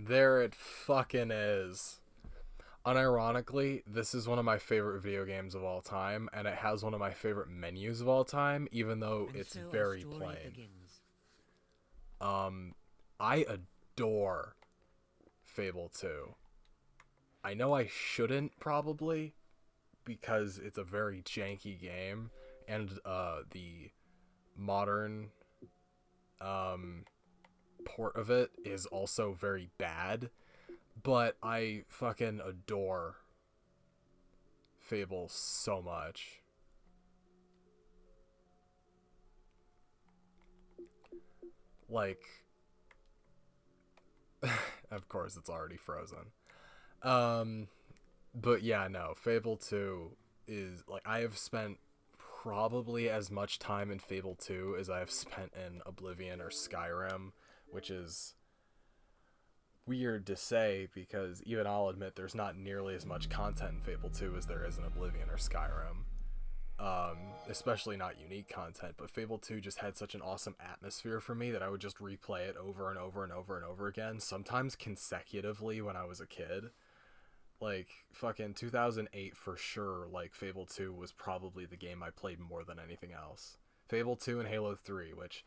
There it fucking is. Unironically, this is one of my favorite video games of all time, and it has one of my favorite menus of all time, even though And it's so our very story plain. begins. I adore Fable 2. I know I shouldn't probably, because it's a very janky game, and the modern port of it is also very bad, but I fucking adore Fable so much. Like, of course, it's already frozen. Um, but yeah, no, Fable 2 is like I have spent probably as much time in Fable 2 as I have spent in Oblivion or Skyrim, which is weird to say because even I'll admit there's not nearly as much content in Fable 2 as there is in Oblivion or Skyrim. Especially not unique content, but Fable 2 just had such an awesome atmosphere for me that I would just replay it over and over and over and over again, sometimes consecutively when I was a kid. Like, fucking 2008 for sure, like, Fable 2 was probably the game I played more than anything else. Fable 2 and Halo 3, which,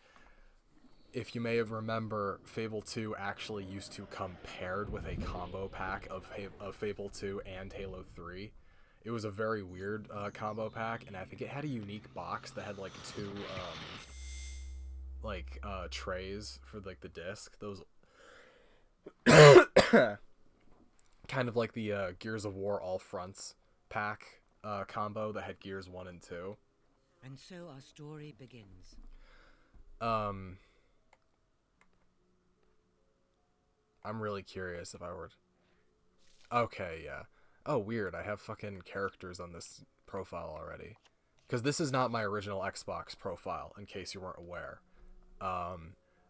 if you may have remember, Fable 2 actually used to come paired with a combo pack of Fable 2 and Halo 3. It was a very weird combo pack, and I think it had a unique box that had like two trays for like the disc. Those kind of like the Gears of War All Fronts pack combo that had Gears 1 and 2. And so our story begins. Um, I'm really curious if I were. Okay, yeah. Oh, weird. I have fucking characters on this profile already. Because this is not my original Xbox profile, in case you weren't aware.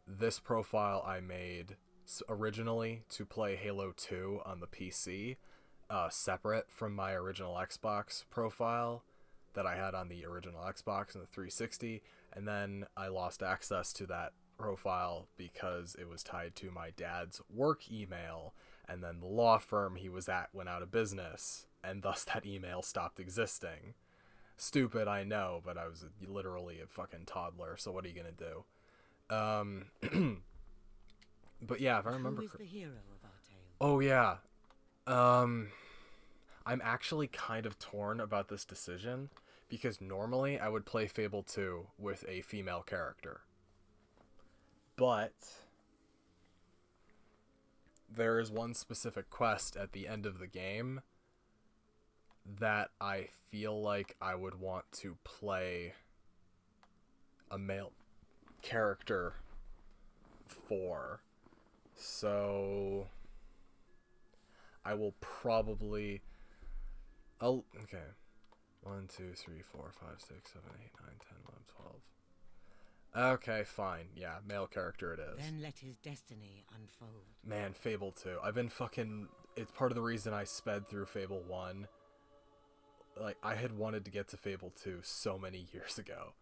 This profile I made originally to play Halo 2 on the PC, separate from my original Xbox profile that I had on the original Xbox and the 360, and then I lost access to that profile because it was tied to my dad's work email, and then the law firm he was at went out of business, and thus that email stopped existing. Stupid, I know, but I was literally a fucking toddler, so what are you gonna do? But yeah, if I But remember. who is the hero of our tale? Oh yeah. Um, I'm actually kind of torn about this decision because normally I would play Fable 2 with a female character. But there is one specific quest at the end of the game that I feel like I would want to play a male character for. So I will probably. I'll. Okay. 1, 2, 3, 4, 5, 6, 7, 8, 9, 10, 11, 12. Okay, fine. Yeah, male character it is. Then let his destiny unfold. Man, Fable 2. I've been fucking. It's part of the reason I sped through Fable 1. Like, I had wanted to get to Fable 2 so many years ago.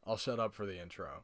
I'll shut up for the intro.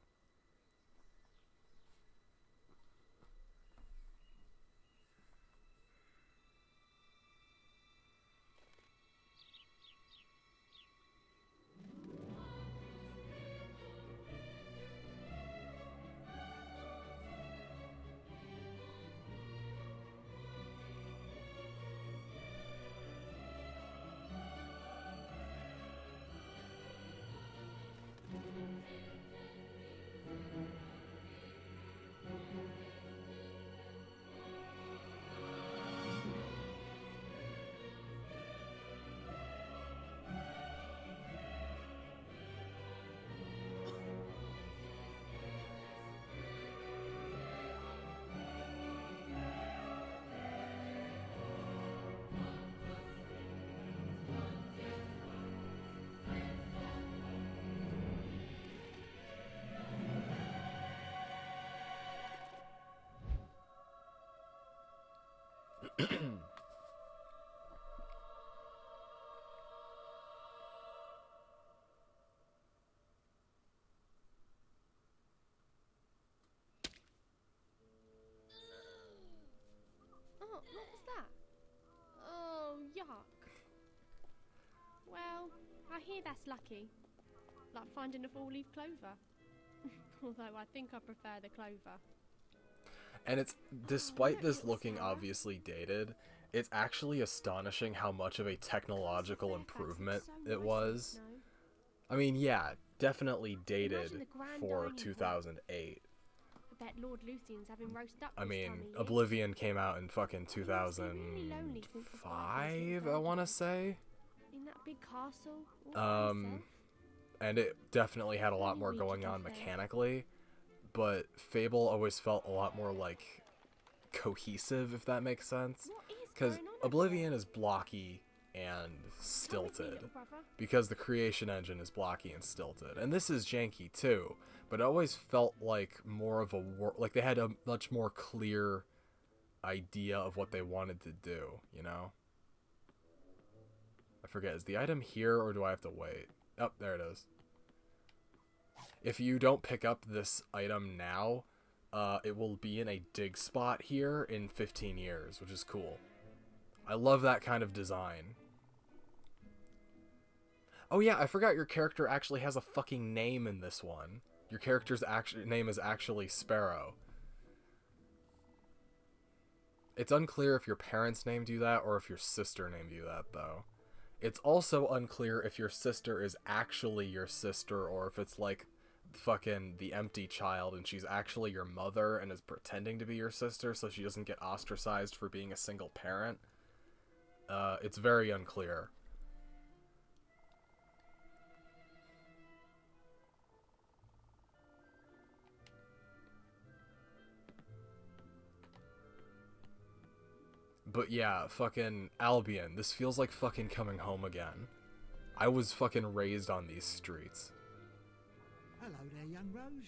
I hear that's lucky. Like finding a four-leaf clover. Although I think I prefer the clover. And it's, despite look, this little looking Sarah. obviously dated, it's actually astonishing how much of a technological improvement it was. I mean, yeah, definitely dated Imagine the grand for dining hall. 2008. I bet Lord Lucian's having roast up I this mean, time of year. Oblivion came out in fucking He must be really lonely since the fireplace 2005, lit I want to fire. say. In that big castle, all by himself. And it definitely had a lot Only more we going could on live there. mechanically, but Fable always felt a lot more like cohesive, if that makes sense. What is Because going on up Oblivion is blocky and there? Come with me, stilted, little brother. because the creation engine is blocky and stilted, and this is janky too. But it always felt like more of a like they had a much more clear idea of what they wanted to do. You know. I forget, is the item here or do I have to wait? Oh, there it is. If you don't pick up this item now, it will be in a dig spot here in 15 years, which is cool. I love that kind of design. Oh yeah, I forgot your character actually has a fucking name in this one. Your character's name is actually Sparrow. It's unclear if your parents named you that or if your sister named you that, though. It's also unclear if your sister is actually your sister or if it's like fucking the empty child and she's actually your mother and is pretending to be your sister so she doesn't get ostracized for being a single parent. It's very unclear. But yeah, fucking Albion. This feels like fucking coming home again. I was fucking raised on these streets. Hello there, young Rose.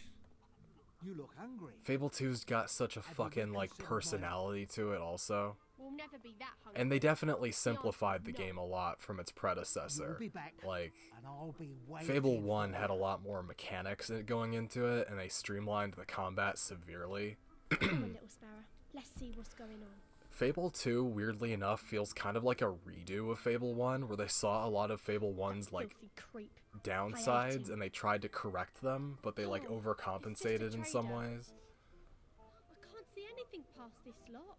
You look hungry. Fable 2's got such a Have you fucking, like, reconsidered personality to it also. We'll never be that hungry. And they definitely simplified the game a lot from its You'll predecessor. be back, Like, and I'll be waiting. Fable 1 for had a you. lot more mechanics going into it, and they streamlined the combat severely. Come on, little sparrow. Let's see what's going on. Fable 2, weirdly enough, feels kind of like a redo of Fable 1, where they saw a lot of Fable 1's, like, Filthy creep. downsides, him. and they tried to correct them, but they, like, Oh, he's overcompensated just a in some trader. ways. I can't see anything past this lot.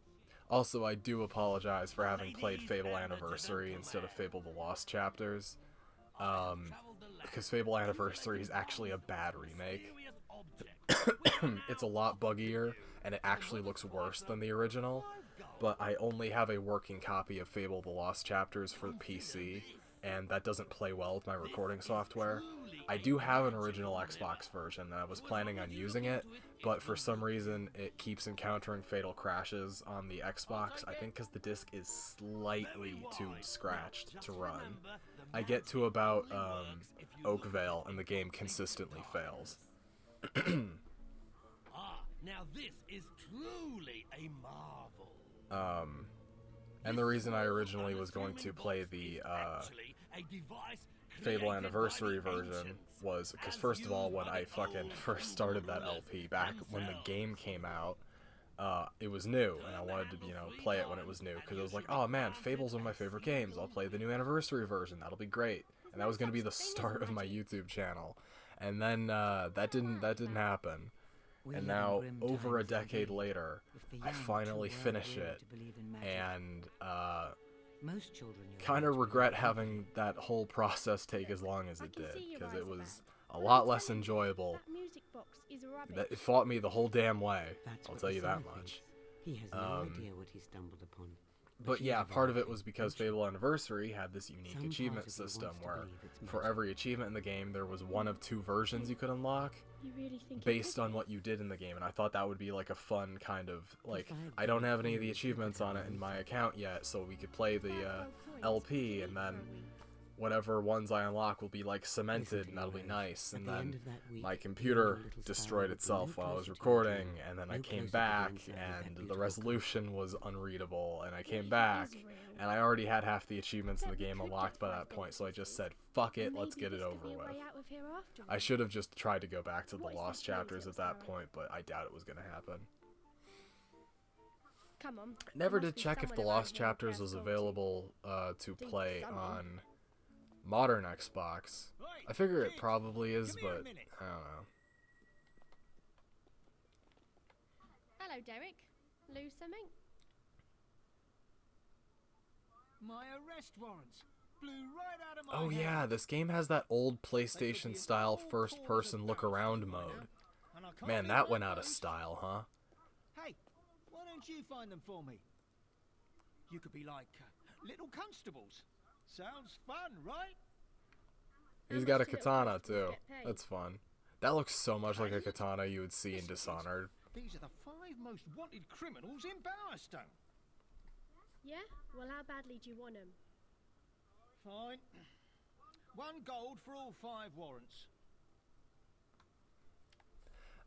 Also, I do apologize for having played Fable Anniversary instead of Fable The Lost Chapters. Because Fable Anniversary is actually a bad remake. It's a lot buggier, and it actually looks worse than the original. But I only have a working copy of Fable The Lost Chapters for the PC, and that doesn't play well with my recording software. I do have an original Xbox version, and I was planning on using it, but for some reason it keeps encountering fatal crashes on the Xbox, I think because the disc is slightly too scratched to run. I get to about Oakvale, and the game consistently fails. Now this is truly a marvel. And the reason I originally was going to play the Fable Anniversary version was because, first of all, when I fucking first started that LP back when the game came out, it was new, and I wanted to, you know, play it when it was new, because I was like, oh man, Fable's one of my favorite games, I'll play the new Anniversary version, that'll be great. And that was going to be the start of my YouTube channel. And then that didn't happen. We And live in now, grim over a times decade indeed. later, If the I young are finally too finish early it, to believe in magic. and Most children your kind of age regret believe having that whole process take as long as I it can did, see your because eyes it about. was a But lot I'm less telling you, enjoyable. That music box is rubbish. It fought me the whole damn way, That's I'll what tell the you that son much. thinks. He has no idea what he stumbled upon. But you yeah, have part of it everything, was because don't you? Fable Anniversary had this unique Some part achievement of you system wants to where believe it's for magic. every achievement in the game there was one of two versions you could unlock You really think based it on what you did in the game, and I thought that would be like a fun kind of, like, If I had I don't gold have any of the coins, I achievements could on have it in used my them. account yet, so we could play the coins, LP, and then whatever ones I unlock will be like cemented, to and that'll you, be Rose. nice. At And the then end of that week, my you computer and your little destroyed sparrow will be itself no while I was closer to your recording, dream, and then I no came closer to back, the inside of that and the beautiful resolution was unreadable, and I came It back, is real. and I already had half the achievements in the Bet we game could unlocked get by 5 that point, so I just gold said, fuck it, Maybe let's get it this could over be a with. way out of here after I all. should have just tried to go back to the What is Lost this place, chapters at little that sparrow? point, but I doubt it was going to happen. Come on. Never there did must be check if the someone around Lost here we can chapters have was gold to. available to Deep play summon. on Modern Xbox. I figure it probably is, Come here a but minute. I don't know. Hello, Derek. Lose something? My arrest warrants flew right out of my Oh hand. yeah, this game has that old They could be PlayStation in style all first corners person of look Barrow around Street by mode. now, and I can't Man, be that one went of out of those. style, huh? Hey, why don't you find them for me? You could be like little constables. Sounds fun, right? He's How got a much do little katana constables too. get paid? That's fun. That looks so much like a Paid? katana you would see in Yes, it is. Dishonored. These are the 5 most wanted criminals in Bowerstone. Yeah? Well, how badly do you want them? Fine. 1 gold for all 5 warrants.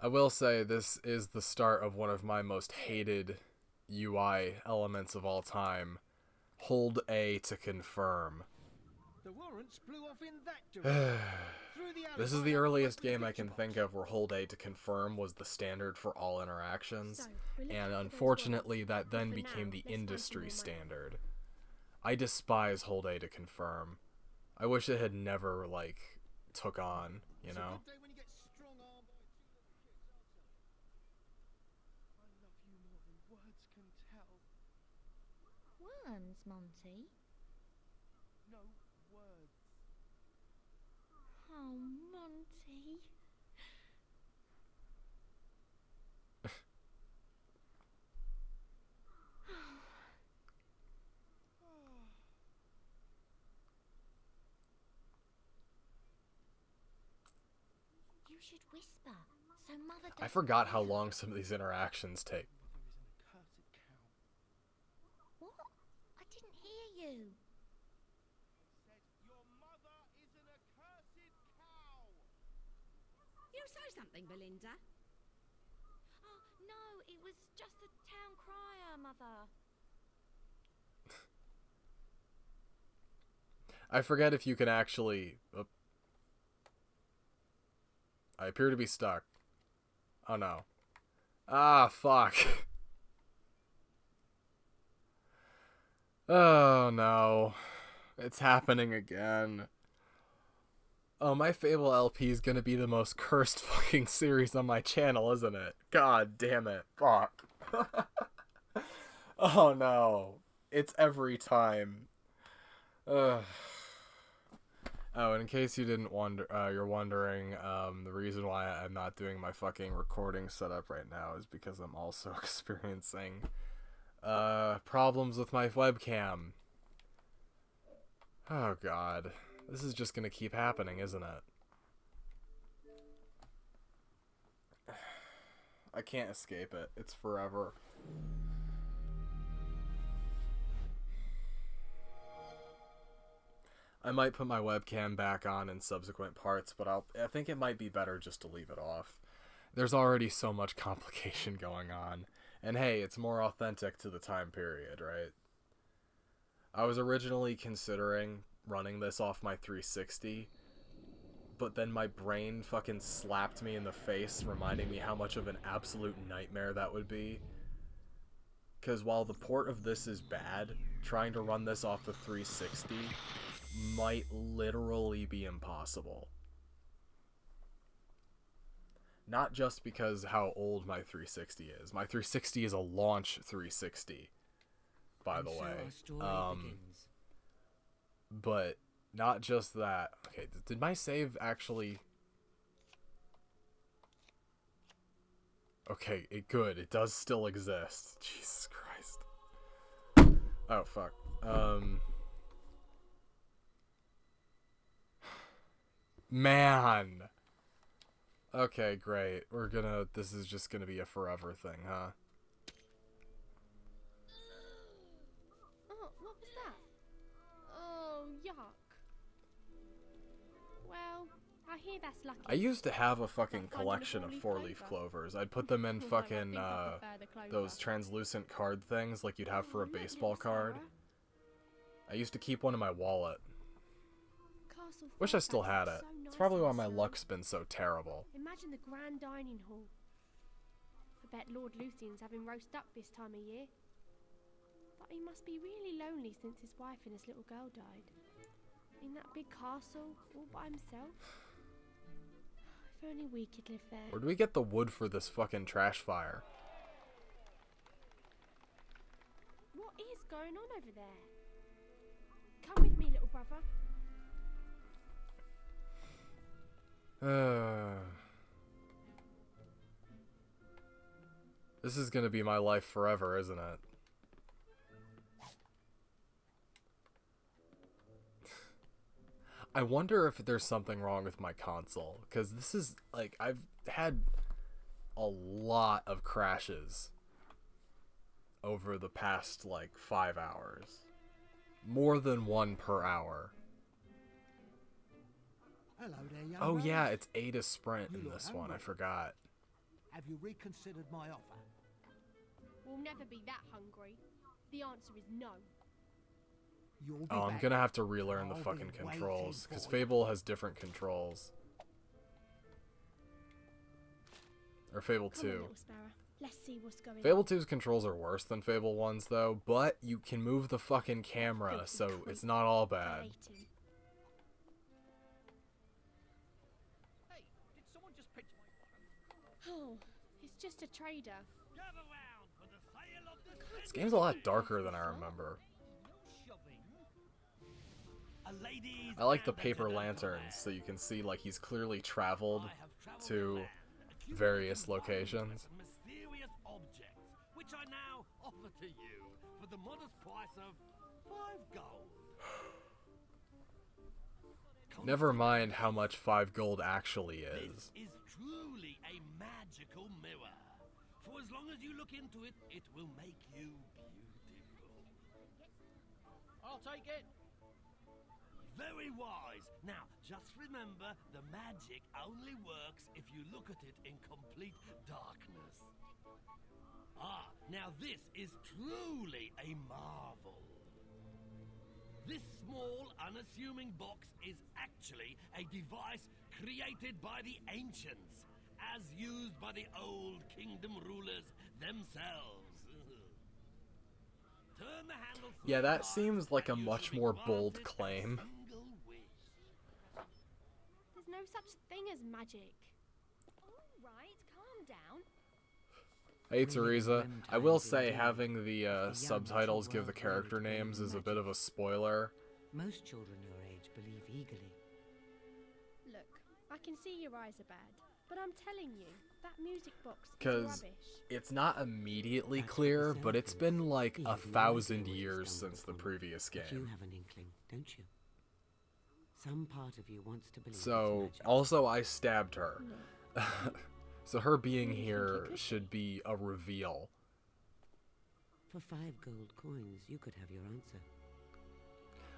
I will say this is the start of one of my most hated UI elements of all time. Hold A to confirm. The warrants blew off in that direction. Through the This is alibi the out earliest the game I picture can box. think of where hold A to confirm was the standard for all interactions, So, we're looking and for those unfortunately warrants. that then For became now, the let's find some industry more money. standard. I despise hold A to confirm. I wish it had never, like, took on, you It's a know? good day when you get strong-armed by 2 little kids, I'll tell you. I love you more than words can tell. Worms, Monty. No words. Oh, Monty. You should whisper, so Mother doesn't I forgot how hear. long some of these interactions take. Mother is an accursed cow. What? I didn't hear you. Said your mother is an accursed cow. You say something, Belinda. Oh, no, it was just a town crier, Mother. I forget if you can actually... I appear to be stuck. Oh no. Ah, fuck. Oh no. It's happening again. Oh, my Fable LP is gonna be the most cursed fucking series on my channel, isn't it? God damn it. Fuck. Oh no. It's every time. Ugh. Oh, and in case you didn't wonder, you're wondering, the reason why I'm not doing my fucking recording setup right now is because I'm also experiencing, problems with my webcam. Oh god. This is just gonna keep happening, isn't it? I can't escape it. It's forever. I might put my webcam back on in subsequent parts, but I think it might be better just to leave it off. There's already so much complication going on. And hey, it's more authentic to the time period, right? I was originally considering running this off my 360, but then my brain fucking slapped me in the face, reminding me how much of an absolute nightmare that would be. Because while the port of this is bad, trying to run this off the 360 might literally be impossible. Not just because how old my 360 is. My 360 is a launch 360, by the And so way. our story begins. But not just that. Okay, did my save actually... Okay, good. It does still exist. Jesus Christ. Oh, fuck. Man. Okay, great. This is just gonna be a forever thing, huh? Oh, what was that? Oh, yuck. Well, I hear that's lucky. I used to have a fucking Like finding a collection of four-leaf four-leaf clover. clovers. I'd put them in Although I fucking, think I prefer the clover. those translucent card things like you'd have for a Look, baseball little card. Sarah. I used to keep one in my wallet. Castle Wish I still Fairfax had looks it. so It's nice probably in why the my sun. luck's been so terrible. Imagine the grand dining hall. I bet Lord Lucian's having roast duck this time of year. But he must be really lonely since his wife and his little girl died. In that big castle, all by himself. If only we could live there. Where do we get the wood for this fucking trash fire? What is going on over there? Come with me, little brother. This is gonna be my life forever, isn't it? I wonder if there's something wrong with my console, because this is, like, I've had a lot of crashes over the past, like, 5 hours. More than one per hour. Hello there, young Oh man. yeah, it's A to sprint You in look this one, I hungry. forgot. Have you reconsidered my offer? We'll never be that hungry. The answer is no. You'll be Oh, I'm back. gonna have to relearn the I'll be fucking waiting controls, because for you. Fable has different controls. Or Fable Come on, 2. little sparrow. Let's see what's going on. Fable 2's controls are worse than Fable 1's though, but you can move the fucking camera, Filthy so creep. it's not all I bad. hate him. Hey, did someone just pinch my Oh, it's just a trader. Gather round for the sale of the This game's a lot darker than I remember. A ladies I like the and a paper gentleman. lanterns, so you can see like he's clearly traveled I have traveled to the land, various accumulating locations. wondrous and mysterious objects, which I now offer to you for the modest price of 5 gold. Never mind how much 5 gold actually This is. is truly a magical mirror. For as long as you look into it, it will make you beautiful. I'll take it. Very wise. Now, just remember, the magic only works if you look at it in complete darkness. Ah, now this is truly a marvel. This small, unassuming box is actually a device created by the ancients, as used by the old kingdom rulers themselves. Turn the handle Yeah, 3 that times seems like a and you much shall be more bold granted a claim. single wish. There's no such thing as magic. Alright, calm down. Hey Teresa, I will say having the subtitles give the character names is a bit of a spoiler. Most children your age believe eagerly. Look, I can see your eyes are bad, but I'm telling you, that music box is 'Cause rubbish. it's not immediately That's what clear, the but it's sound been is. like He a has no idea 1,000 what he's years done since the before. previous But you game. have an inkling, don't you? Some part of you wants to believe So, it's magic. also I stabbed her. No. So her being What do you think here it could should be a reveal. For 5 gold coins, you could have your answer.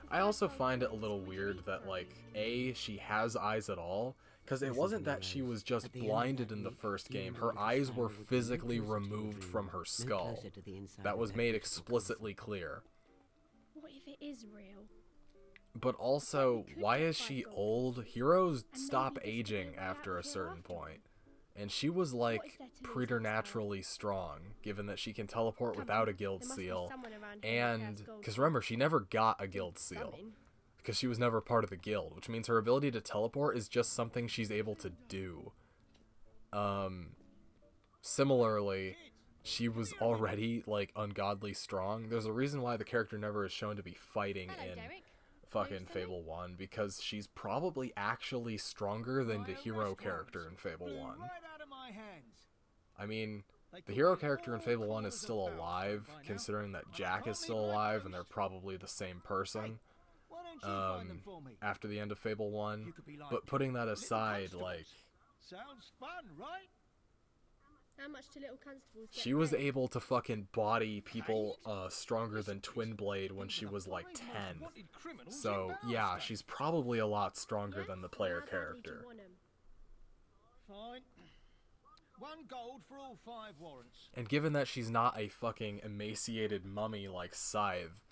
I also find it a little weird that, like, A, she has eyes at all, because it Listen wasn't to me, that she Rose. was just At the end of blinded that in the week, first you game. and Her Little eyes Sparrow were would be no physically closer to a removed dream, from her no skull. closer to the inside That of was that made beautiful explicitly castle. clear. What if it is real? But also, could why get is five she gold old? Heroes And stop maybe this could be a aging way after out a of here certain after all. point. And she was, like, is there to lose, preternaturally strong, given that she can teleport Come without on, a guild there must be seal. someone around here that And, cares gold. because remember, she never got a guild Need seal. summon. Because she was never part of the guild, which means her ability to teleport is just something she's able to do. Similarly, she was already, like, ungodly strong. There's a reason why the character never is shown to be fighting Hello, in Derek. fucking Lose Fable 1, because she's probably actually stronger than the My hero arrest character warrants in Fable flew 1. Right out of my hands. I mean, They the could hero be character in all Fable 1 is corners still of Bounce alive, by now. considering that But I Jack can't is leave still my alive, and they're post. probably the same person. Why don't you find them for me? After the end of Fable 1. You could be like But putting that little aside, constables. like, Sounds fun, right? How much do little constables get she was paid? able to fucking body people stronger than Twin Blade when she was like 10. So, yeah, she's probably a lot stronger Yeah? than the player How badly do you character. want 'em? Fine. 1 gold for all 5 warrants. And given that she's not a fucking emaciated mummy like Scythe,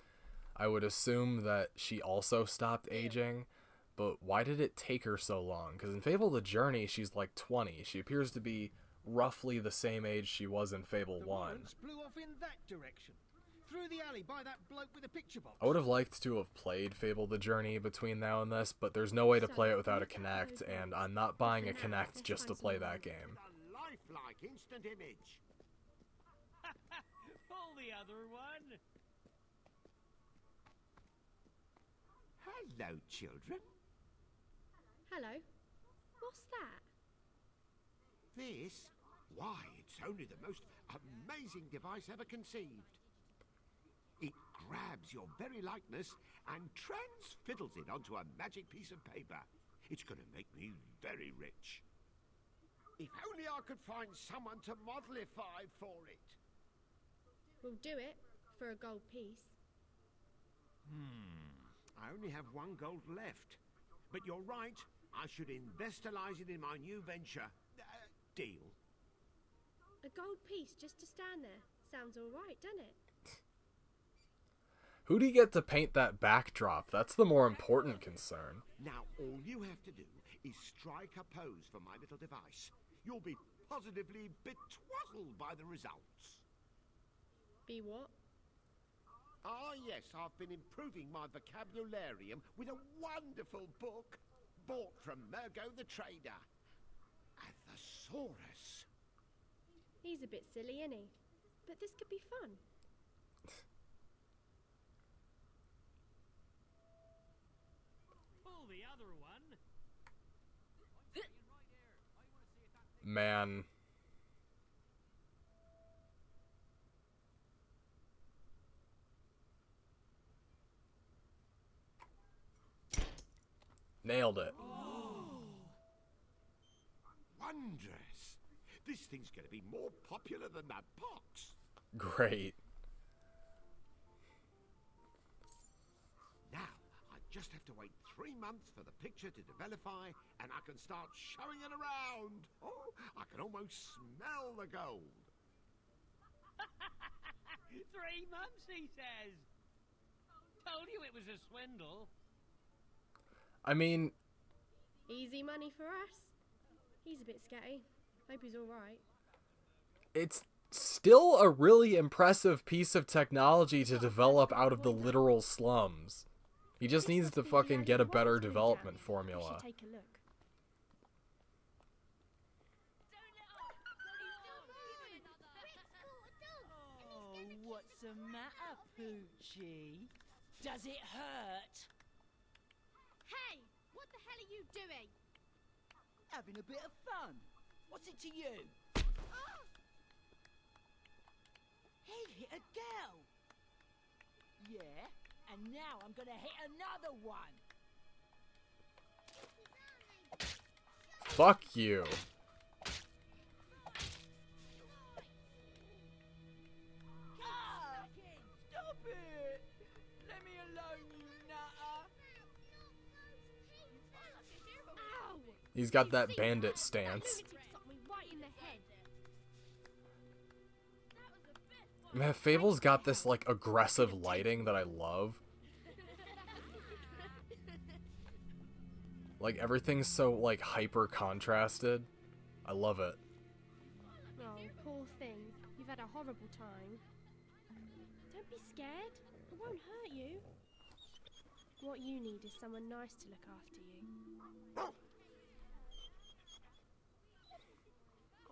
I would assume that she also stopped aging. But why did it take her so long? Because in Fable The Journey, she's like 20. She appears to be roughly the same age she was in Fable The 1. warrants blew off in that direction. through the alley by that bloke with the picture box. I would have liked to have played Fable the Journey between now and this, but there's no way to play it without a Kinect, and I'm not buying a Kinect just to play that game. A lifelike instant image. Pull the other one. Hello, children. Hello. What's that? This? Why, it's only the most amazing device ever conceived. It grabs your very likeness and transfiddles it onto a magic piece of paper. It's going to make me very rich. If only I could find someone to modelify for it. We'll do it for a gold piece. I only have 1 gold left. But you're right. I should investalize it in my new venture. Deal. A gold piece just to stand there. Sounds all right, doesn't it? Who do you get to paint that backdrop? That's the more important concern. Now, all you have to do is strike a pose for my little device. You'll be positively betwazzled by the results. Be what? Ah, yes, I've been improving my vocabularium with a wonderful book bought from Mergo the Trader. A thesaurus. He's a bit silly, isn't he? But this could be fun. Pull the other one. Man. Nailed it. Wondrous. This thing's going to be more popular than that box. Great. Now, I just have to wait 3 months for the picture to developify, and I can start showing it around. Oh, I can almost smell the gold. 3 months, he says. Told you it was a swindle. I mean, Easy money for us. He's a bit scatty. Hope he's all right. it's still a really impressive piece of technology to develop out of the literal slums. He just needs to fucking get a better development We formula. should take a look. Oh, what's the matter, Poochie? Does it hurt? Hey, what the hell are you doing? Having a bit of fun. What's it to you? He hit a girl. Yeah, and now I'm gonna hit another one. Fuck you. Ah, stop it! Let me alone, you nutter. Ow! He's got that See bandit That stance. lunatic socked me right in the head. Man, Fable's got this like aggressive lighting that I love. Like everything's so like hyper contrasted. I love it. Oh, poor thing. You've had a horrible time. Don't be scared. It won't hurt you. What you need is someone nice to look after you.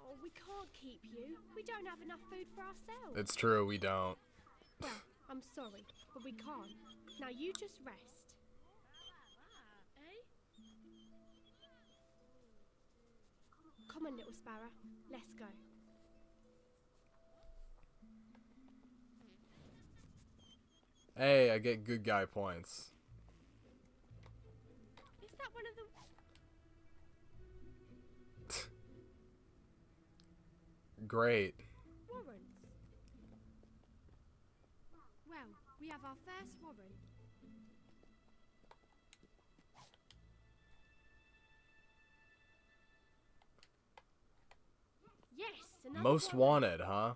Oh, we can't keep you. We don't have enough food for ourselves. It's true, we don't. Well, I'm sorry, but we can't. Now you just rest. Come on, little sparrow. Let's go. Hey, I get good guy points. Is that one of the... Great. warrants? Well, we have our first warrant. Yes, another Most warrant. wanted, huh?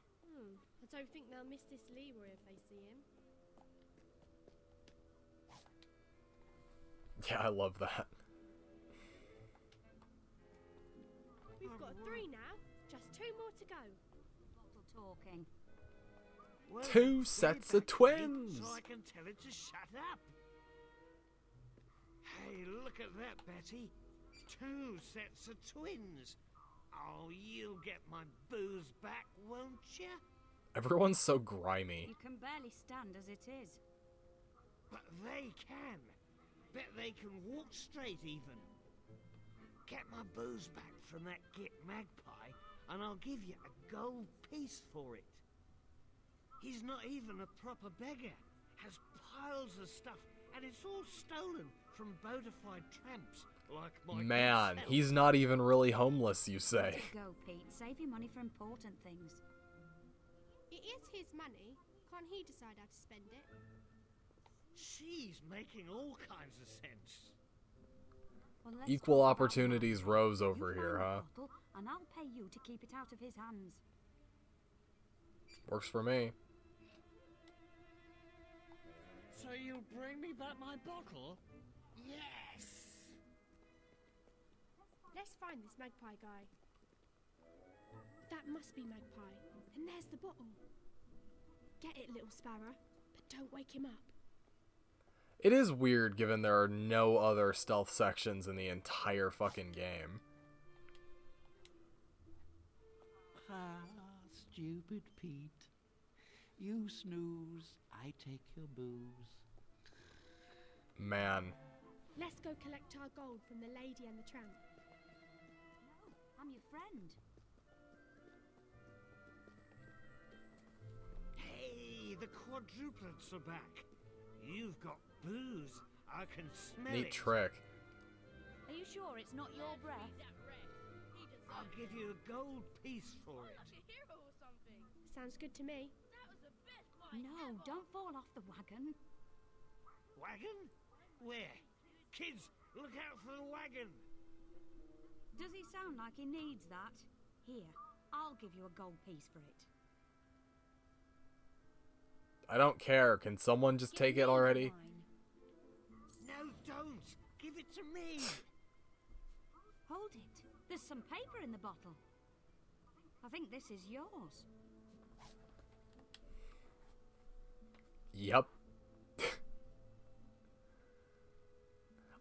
I don't think they'll miss this Leroy if they see him. Yeah, I love that. We've got 3 now. Just 2 more to go. Talking. Well, Two way sets back of twins. So I can tell it to shut up. Hey, look at that, Betty. 2 sets of twins. Oh, you'll get my booze back, won't you? Everyone's so grimy. You can barely stand as it is. But they can. Bet they can walk straight even. Get my booze back from that git magpie, and I'll give you a gold piece for it. He's not even a proper beggar. Has piles of stuff, and it's all stolen from bona fide tramps like my Man, self. he's not even really homeless, you say. Go, Pete. Save your money for important things. It is his money. Can't he decide how to spend it? She's making all kinds of sense. Well, let's Equal talk about opportunities money. rose You over find here, the huh? bottle, and I'll pay you to keep it out of his hands. Works for me. So you'll bring me back my bottle? Yes! Let's find this magpie guy. That must be Magpie. And there's the bottle. Get it, little sparrow, but don't wake him up. It is weird given there are no other stealth sections in the entire fucking game. Ah, stupid Pete. You snooze, I take your booze. Man. Let's go collect our gold from the lady and the tramp. No, I'm your friend. Hey, the quadruplets are back. You've got booze. I can smell Neat it. trick. Are you sure it's not your breath? I'll give you a gold piece for it. Sounds good to me. No, don't fall off the wagon. Wagon? Where? Kids, look out for the wagon. Does he sound like he needs that? Here, I'll give you a gold piece for it. I don't care. Can someone just take it already? No, don't. Give it to me. Hold it. There's some paper in the bottle. I think this is yours. Yep.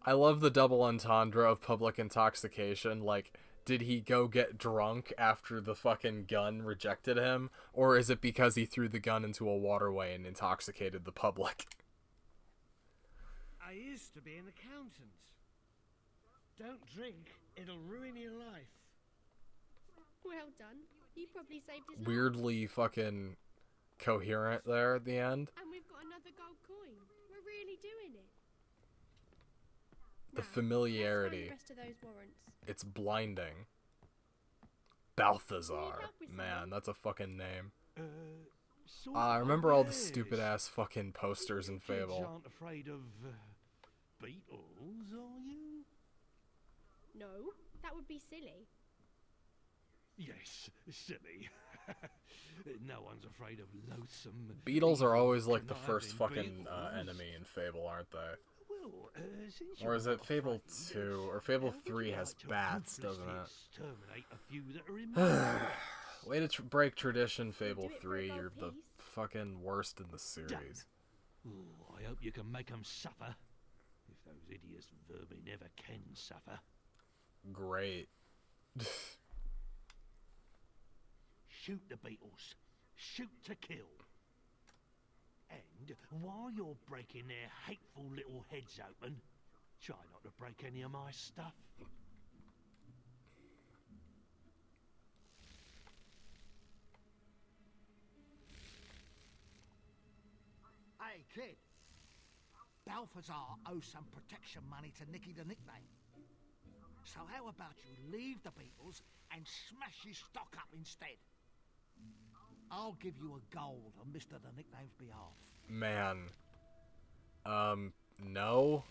I love the double entendre of public intoxication. Like, did he go get drunk after the fucking gun rejected him? Or is it because he threw the gun into a waterway and intoxicated the public? I used to be an accountant. Don't drink, it'll ruin your life. Well done. You probably saved his life. Weirdly fucking coherent there at the end. And we've got another gold coin. We're really doing it. The Now, familiarity. let's find the rest of those warrants. It's blinding. Balthazar. help with Man, something? that's a fucking name. Sort I of, remember all the yes. stupid ass fucking posters in You kids Fable. aren't afraid of beetles, are you? No, that would be silly. Yes, silly. No one's afraid of loathsome. Beetles are evil, always like the first conniving fucking beetles. enemy in Fable, aren't they? Well, since Or you're is it not Fable frightened, 2? Or Fable how would 3 you has like to bats, doesn't ruthlessly it? exterminate a few that are in my grasp? Way to break tradition, Fable do it for a 3. gold You're the piece. fucking worst in the series. Ooh, I hope you can make them suffer. If those hideous vermin ever can suffer. Great. Shoot the beetles. Shoot to kill. And while you're breaking their hateful little heads open, try not to break any of my stuff. Hey, kid. Balthazar owes some protection money to Nicky the Nickname. So how about you leave the Beatles and smash his stock up instead? I'll give you a gold on Mr. the Nickname's behalf. Man. No.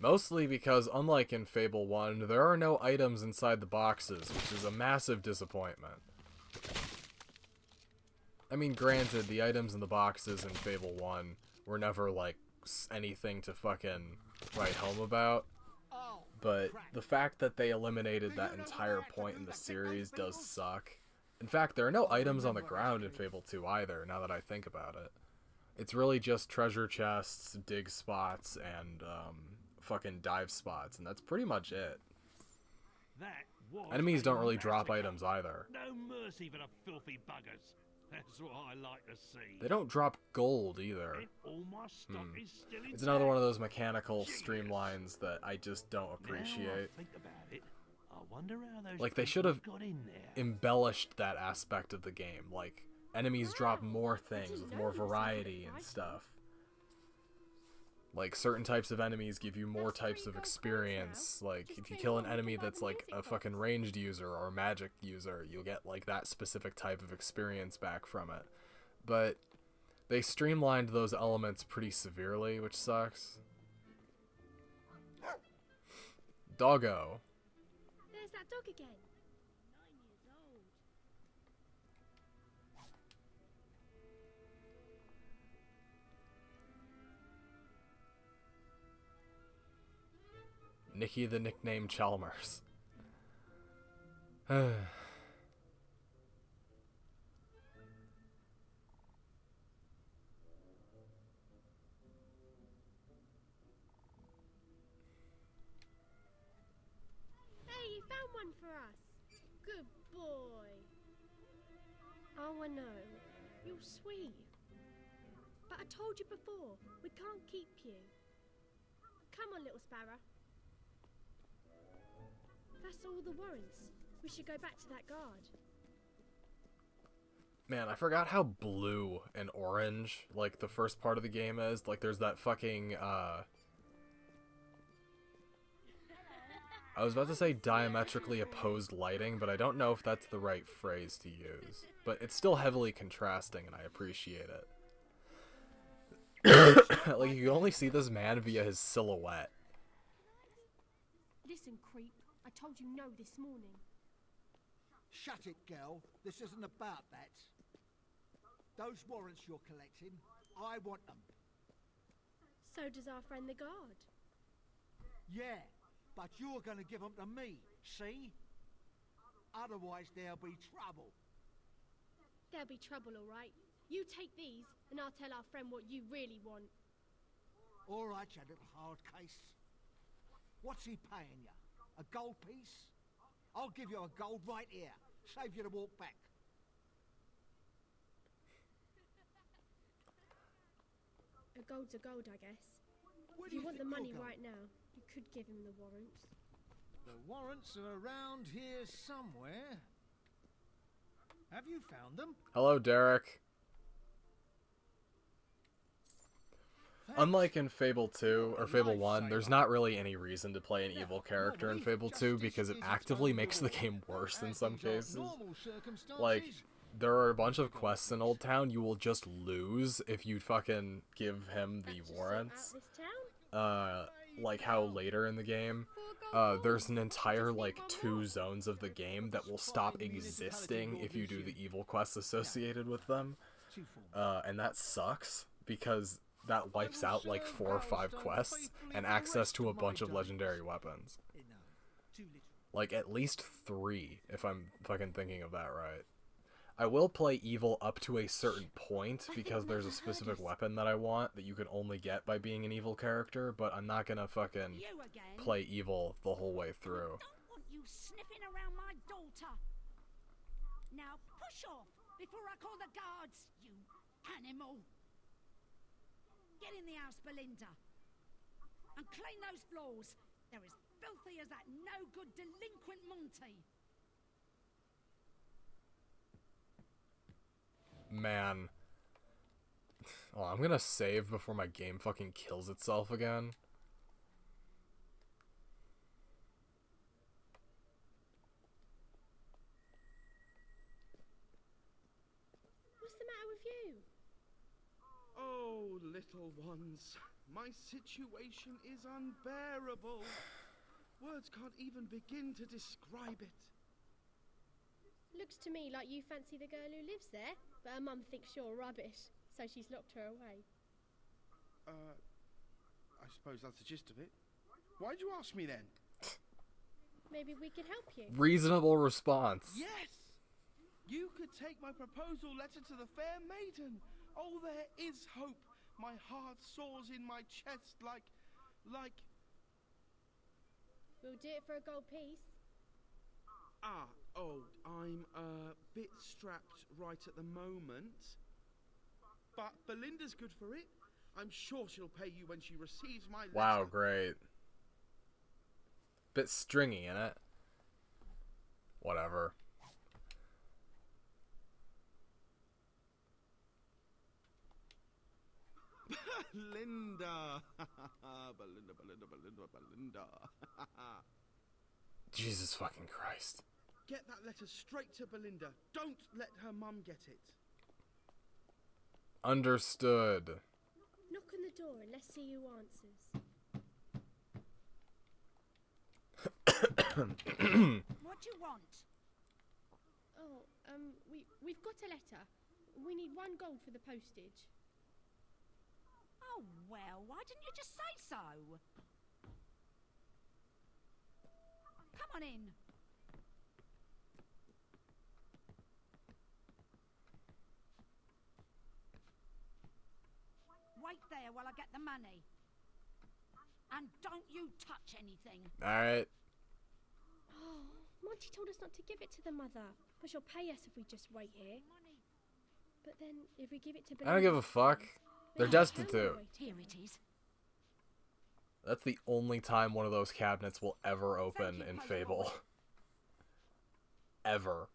Mostly because, unlike in Fable 1, there are no items inside the boxes, which is a massive disappointment. I mean, granted, the items in the boxes in Fable 1 were never, like, anything to fucking write home about. But the fact that they eliminated that entire point in the series does suck. In fact, there are no items on the ground in Fable 2 either, now that I think about it. It's really just treasure chests, dig spots, and fucking dive spots, and that's pretty much it. That was Enemies don't really drop massacre. items either. No mercy for the filthy buggers. That's what I like to see. They don't drop gold either. And all my stock is still It's another intact. one of those mechanical streamlines that I just don't appreciate. Now I think about it, I wonder how those Like, they should people have got in there. embellished that aspect of the game. Like, enemies drop more things with more variety and stuff. Like, certain types of enemies give you more types of experience. Like, if you kill an enemy that's like a fucking ranged user or a magic user, you'll get like that specific type of experience back from it. But they streamlined those elements pretty severely, which sucks. Doggo. There's that dog again. 9 years old. Nicky the nickname Chalmers. Hey, you found one for us. Good boy. Oh, I know. You're sweet. But I told you before, we can't keep you. Come on, little sparrow. That's all the warrants. We should go back to that guard. Man, I forgot how blue and orange, like, the first part of the game is. Like, there's that fucking, I was about to say diametrically opposed lighting, but I don't know if that's the right phrase to use. But it's still heavily contrasting, and I appreciate it. Like, you can only see this man via his silhouette. Listen, creep. I told you no this morning. Shut it, girl. This isn't about that. Those warrants you're collecting, I want them. So does our friend the guard. Yeah, but you're going to give them to me, see? Otherwise there'll be trouble. There'll be trouble, all right. You take these, and I'll tell our friend what you really want. All right, you little hard case. What's he paying you? A gold piece? I'll give you a gold right here. Save you to walk back. A gold's a gold, I guess. Where If do you want the think money you're going? right now, you could give him the warrants. The warrants are around here somewhere. Have you found them? Hello, Derek. Unlike in Fable 2 or Fable 1, there's not really any reason to play an evil character in Fable 2 because it actively makes the game worse in some cases. Like, there are a bunch of quests in Old Town you will just lose if you fucking give him the warrants. Like how later in the game, there's an entire, like, 2 zones of the game that will stop existing if you do the evil quests associated with them. And that sucks, because that wipes out like 4 or 5 quests and access to a bunch of legendary weapons. Like at least 3, if I'm fucking thinking of that right. I will play evil up to a certain point because there's a specific weapon that I want that you can only get by being an evil character, but I'm not gonna fucking play evil the whole way through. I don't want you sniffing around my daughter. Now push off before I call the guards, you animal. Get in the house, Belinda, and clean those floors. They're as filthy as that no-good delinquent Monty. Man. Oh, I'm gonna save before my game fucking kills itself again. What's the matter with you? Oh, little ones, my situation is unbearable. Words can't even begin to describe it. Looks to me like you fancy the girl who lives there, but her mum thinks you're rubbish, so she's locked her away. I suppose that's the gist of it. Why'd you ask me then? Maybe we could help you. Reasonable response. Yes! You could take my proposal letter to the fair maiden. Oh, there is hope. My heart soars in my chest like... We'll do it for a gold piece. I'm a bit strapped right at the moment. But Belinda's good for it. I'm sure she'll pay you when she receives my letter. Wow, great. Bit stringy in it. Whatever. Belinda. Belinda. Jesus fucking Christ. Get that letter straight to Belinda. Don't let her mum get it. Understood. Knock on the door and let's see who answers. What do you want? Oh, we've got a letter. We need 1 gold for the postage. Oh, well, why didn't you just say so? Come on in. Wait there while I get the money. And don't you touch anything. Alright. Oh, Monty told us not to give it to the mother, but she'll pay us if we just wait here. But then, if we give it to I don't give a fuck. They're destitute. Here it is. That's the only time one of those cabinets will ever open in Fable. Ever.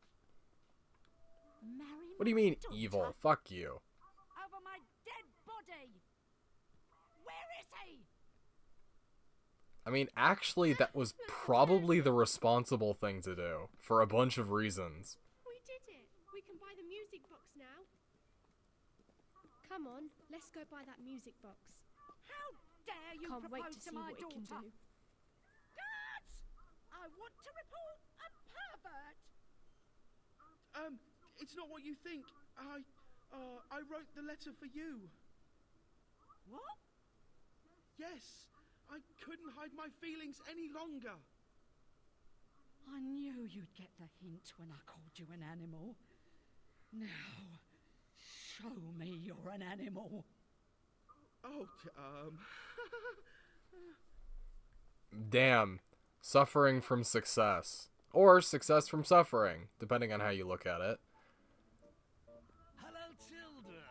What do you mean, evil? Fuck you. Over my dead body. Where is he? I mean, actually, that was probably the responsible thing to do, for a bunch of reasons. We did it. We can buy the music box now. Come on, let's go buy that music box. How dare you Can't wait propose to see my what it can daughter? do. Guards! I want to report a pervert. It's not what you think. I wrote the letter for you. What? Yes, I couldn't hide my feelings any longer. I knew you'd get the hint when I called you an animal. Now, show me you're an animal. Oh, Damn. Suffering from success. Or success from suffering, depending on how you look at it. Hello, children.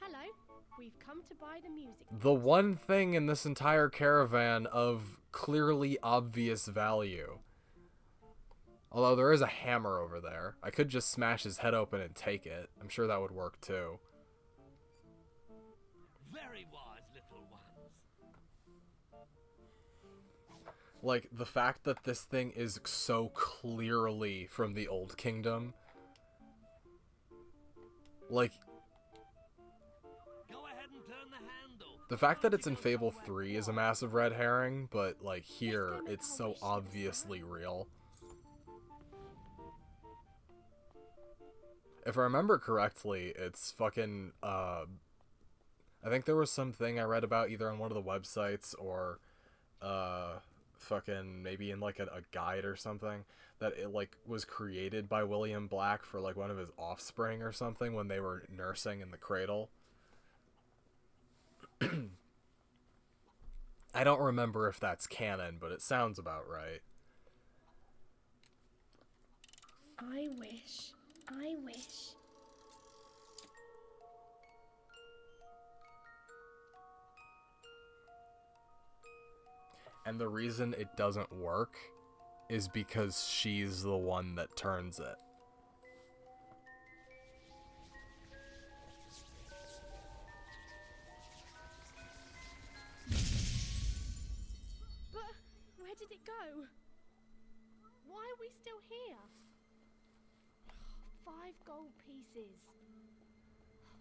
Hello, we've come to buy the music box. The one thing in this entire caravan of clearly obvious value. Although there is a hammer over there. I could just smash his head open and take it. I'm sure that would work too. Very wise, little ones. Like, the fact that this thing is so clearly from the Old Kingdom. Like, Go ahead and turn the handle. the fact that it's in Fable 3 is a massive red herring, but, like, here, it's so obviously real. If I remember correctly, it's fucking, I think there was something I read about either on one of the websites or, fucking maybe in, like, a guide or something, that it, like, was created by William Black for, like, one of his offspring or something when they were nursing in the cradle. I don't remember if that's canon, but it sounds about right. I wish. And the reason it doesn't work is because she's the one that turns it. But where did it go? Why are we still here? 5 gold pieces.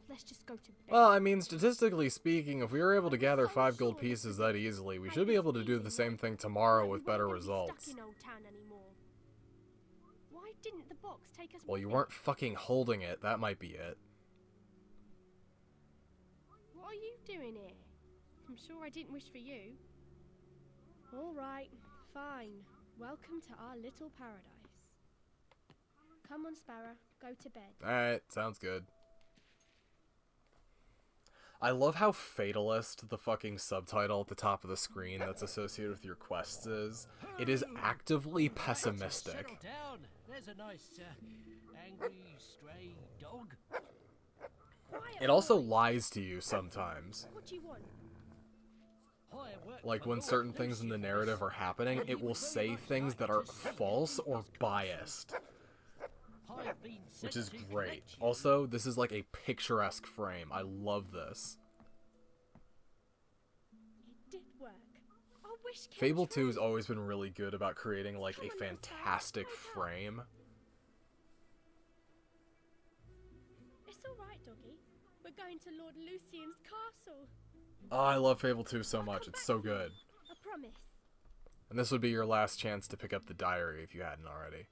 Let's just go to bed. Well, I mean, statistically speaking, if we were able to gather 5 gold pieces that easily, we should be able to do the same thing tomorrow with better results. Stuck in Old Town anymore. Why didn't the box take us? Well, you weren't fucking holding it, that might be it. What are you doing here? I'm sure I didn't wish for you. All right, fine. Welcome to our little paradise. Come on, Sparrow. Go to bed. Alright, sounds good. I love how fatalist the fucking subtitle at the top of the screen that's associated with your quests is. It is actively pessimistic. Settle down. There's a nice, angry, stray dog. It also lies to you sometimes. What do you want? Like when certain things in the narrative are happening, it will say things that are false or biased. Which is great. Also, this is like a picturesque frame. I love this. It did work. I wish Fable 2 has always been really good about creating like a fantastic frame. It's alright, doggy. We're going to Lord Lucian's castle. Oh, I love Fable 2 so much. It's so good. I promise. And this would be your last chance to pick up the diary if you hadn't already.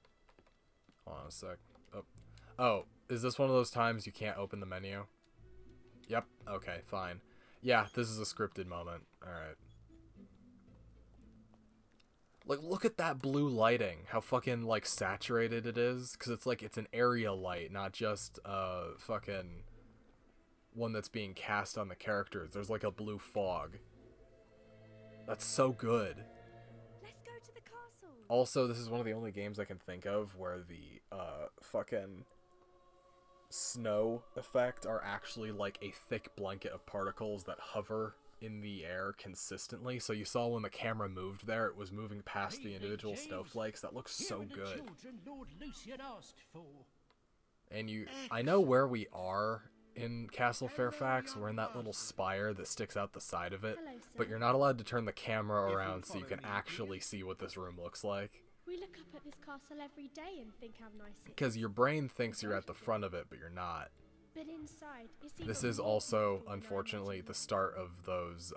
Hold on a sec. Oh, is this one of those times you can't open the menu? Yep. Okay, fine. Yeah, this is a scripted moment. Alright. Like, look at that blue lighting. How fucking, like, saturated it is. Because it's like, it's an area light, not just, fucking one that's being cast on the characters. There's, like, a blue fog. That's so good. Let's go to the castle. Also, this is one of the only games I can think of where the, fucking snow effect are actually, like, a thick blanket of particles that hover in the air consistently. So you saw when the camera moved there, it was moving past the individual snowflakes. That looks so good. And I know where we are in Castle Fairfax. We're in that little spire that sticks out the side of it, but you're not allowed to turn the camera around so you can actually see what this room looks like. We look up at this castle every day and think how nice it is. Because your brain thinks you're at the front of it, but you're not. But inside, This is also, unfortunately, the start of those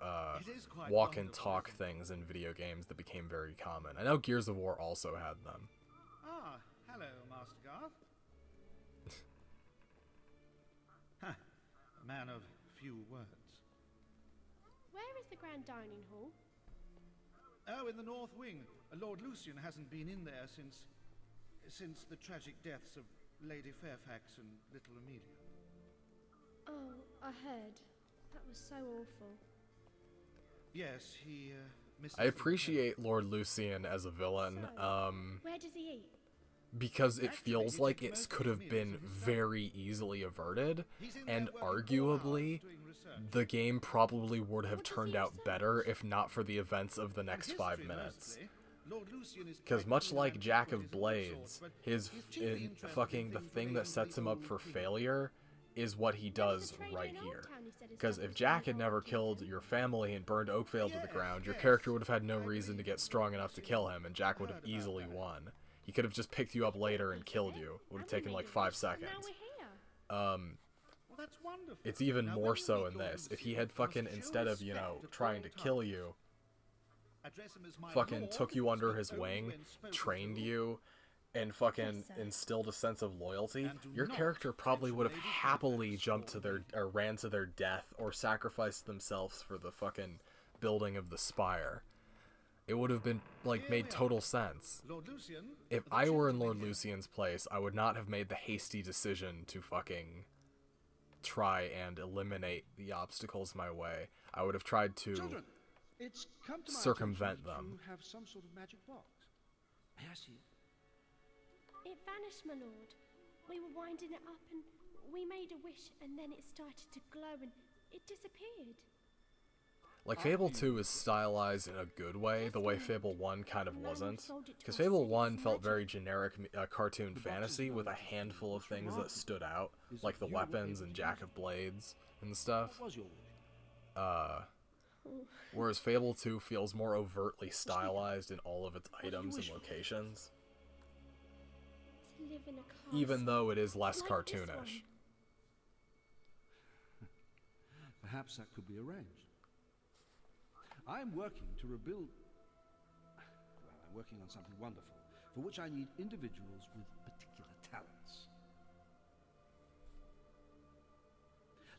walk and talk things in video games that became very common. I know Gears of War also had them. Ah, hello, Master Garth. A man of few words. Where is the grand dining hall? Oh, in the North Wing. Lord Lucian hasn't been in there since the tragic deaths of Lady Fairfax and little Amelia. Oh, I heard. That was so awful. Yes, he I appreciate Lord Lucian as a villain. Where does he eat? Because it feels like it could have been very easily averted, and arguably, the game probably would have turned out better if not for the events of the next 5 minutes. Because much like Jack of Blades, the thing that sets him up for failure is what he does right here. Because if Jack had never killed your family and burned Oakvale to the ground, your character would have had no reason to get strong enough to kill him, and Jack would have easily won. He could have just picked you up later and killed you. Would have taken like 5 seconds. It's even more so in this. If he had fucking, instead of, you know, trying to kill you, fucking took you under his wing, trained you, and fucking instilled a sense of loyalty, your character probably would have happily jumped to their, or ran to their death, or sacrificed themselves for the fucking building of the spire. It would have been, like, made total sense. If I were in Lord Lucian's place, I would not have made the hasty decision to fucking try and eliminate the obstacles my way. I would have tried to circumvent them. You have some sort of magic box. May I see it? It vanished, my lord. We were winding it up and we made a wish and then it started to glow and it disappeared. Like, Fable 2 is stylized in a good way, the way Fable 1 kind of wasn't. Because Fable 1 felt very generic cartoon fantasy with a handful of things that stood out, like the weapons and Jack of Blades and stuff. Whereas Fable 2 feels more overtly stylized in all of its items and locations. To live in a castle, Even though it is less like cartoonish. Perhaps that could be arranged. I'm working to rebuild... Well, I'm working on something wonderful, for which I need individuals with particular talents.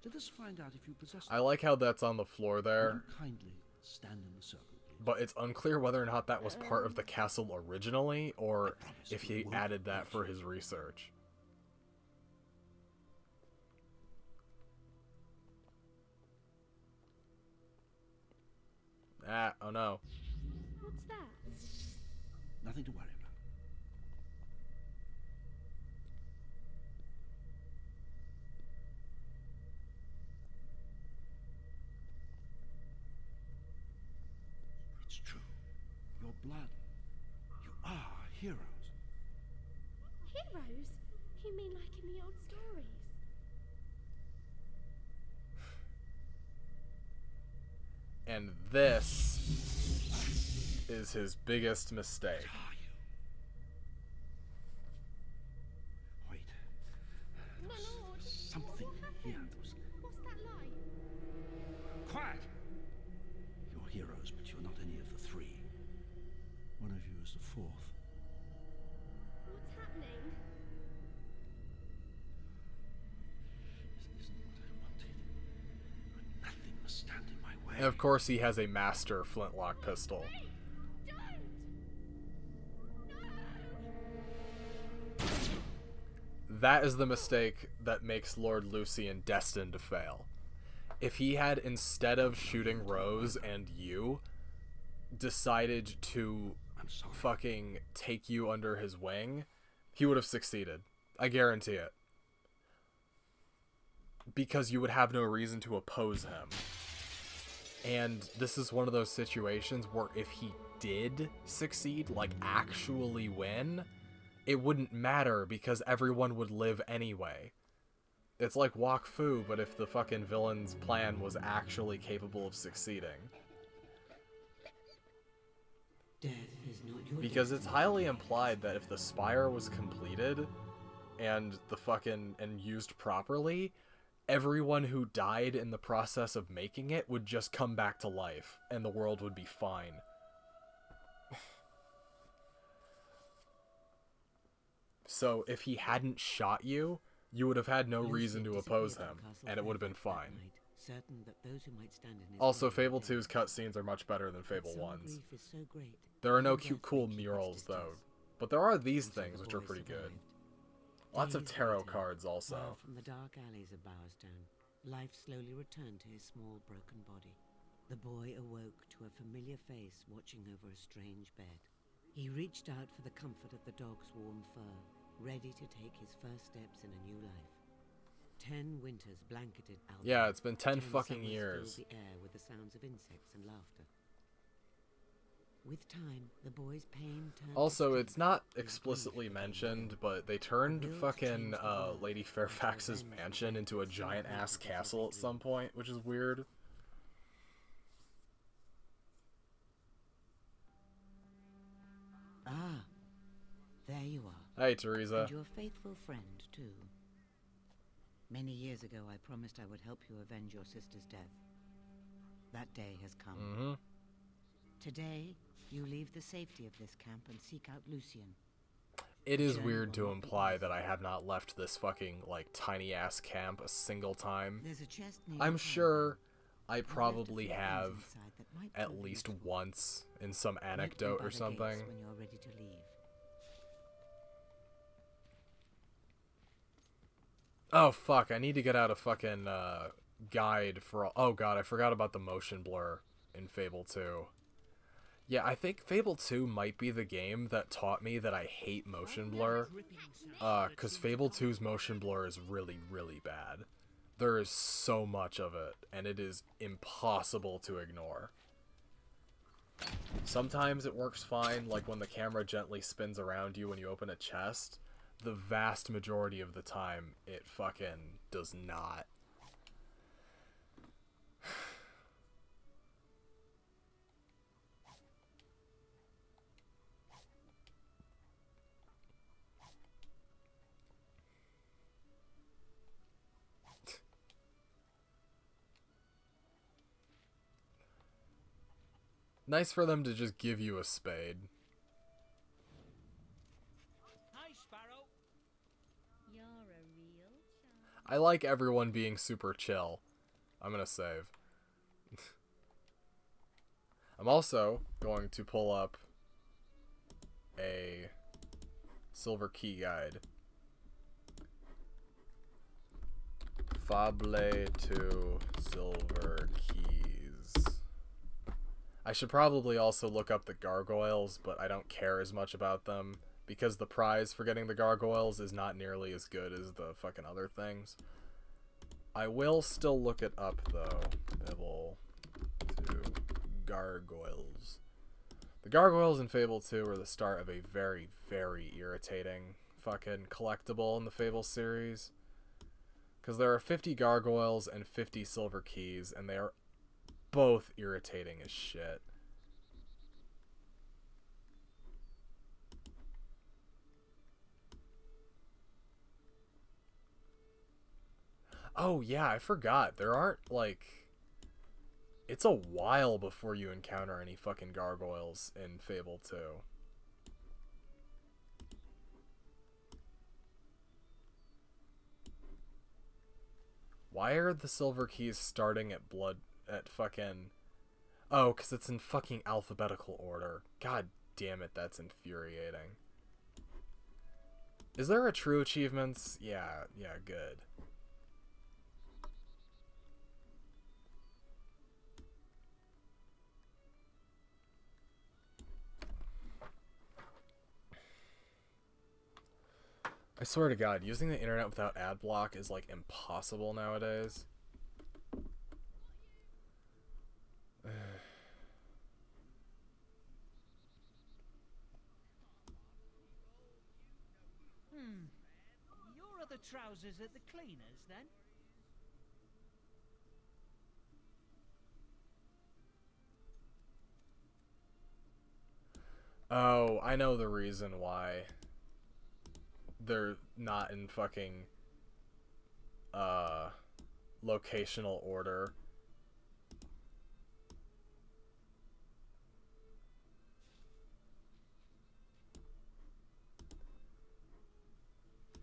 Let us find out if you possess them. I like how that's on the floor there. Would you kindly stand in the circle, please? but it's unclear whether or not that was part of the castle originally, or if he added that for his research. Ah, oh no. What's that? Nothing to worry about. It's true. Your blood. You are heroes. Heroes? You mean like in the old stories? And this is his biggest mistake. Wait. My lord! Something here. What's that like? Quiet! You're heroes, but you're not any of the three. One of you is the fourth. What's happening? This isn't what I wanted. But nothing must stand in my way. And of course he has a master flintlock pistol. That is the mistake that makes Lord Lucian destined to fail. If he had, instead of shooting Rose and you, decided to fucking take you under his wing, he would have succeeded. I guarantee it. Because you would have no reason to oppose him. And this is one of those situations where if he did succeed, like actually win, it wouldn't matter because everyone would live anyway. It's like Wok Fu, but if the fucking villain's plan was actually capable of succeeding. Death is not your Because it's highly implied that if the spire was completed and used properly, everyone who died in the process of making it would just come back to life and the world would be fine. So if he hadn't shot you, you would have had no reason to oppose him, and it would have been fine. Also, Fable 2's cutscenes are much better than Fable 1's. There are no cute, cool murals, though, but there are these things, which are pretty good. Lots of tarot cards, also. From the dark alleys of Bowerstone, life slowly returned to his small, broken body. The boy awoke to a familiar face watching over a strange bed. He reached out for the comfort of the dog's warm fur, ready to take his first steps in a new life. 10 winters blanketed Albion. Yeah, it's been 10 fucking years. Filled the air with the sounds of insects and laughter. With time, the boy's pain turned. Also, it's not explicitly mentioned, but they turned fucking Lady Fairfax's mansion into a giant-ass castle at some point, which is weird. Ah, there you are. Hey, Teresa. And your faithful friend, too. Many years ago, I promised I would help you avenge your sister's death. That day has come. Mm-hmm. Today, you leave the safety of this camp and seek out Lucian. It is weird to imply that I have not left this fucking, like, tiny-ass camp a single time. There's a chest near I'm the sure I probably have at least once in some anecdote or something. When you're ready to leave. Oh, fuck, I need to get out a fucking, guide for all. Oh, God, I forgot about the motion blur in Fable 2. Yeah, I think Fable 2 might be the game that taught me that I hate motion blur. Because Fable 2's motion blur is really, really bad. There is so much of it, and it is impossible to ignore. Sometimes it works fine, like when the camera gently spins around you when you open a chest. The vast majority of the time, it fucking does not. Nice for them to just give you a spade. Hi, Sparrow. You're a real child. I like everyone being super chill. I'm gonna save. I'm also going to pull up a silver key guide. Fable II silver keys. I should probably also look up the gargoyles, but I don't care as much about them because the prize for getting the gargoyles is not nearly as good as the fucking other things. I will still look it up though. Fable II gargoyles. The gargoyles in Fable 2 are the start of a very, very irritating fucking collectible in the Fable series. Because there are 50 gargoyles and 50 silver keys, and they are both irritating as shit. Oh yeah, I forgot. There aren't, like... It's a while before you encounter any fucking gargoyles in Fable 2. Why are the silver keys starting at fucking... Oh, because it's in fucking alphabetical order. God damn it, that's infuriating. Is there a true achievements? Yeah, good. I swear to God, using the internet without ad block is like impossible nowadays. Your other trousers at the cleaners, then? Oh, I know the reason why they're not in fucking locational order.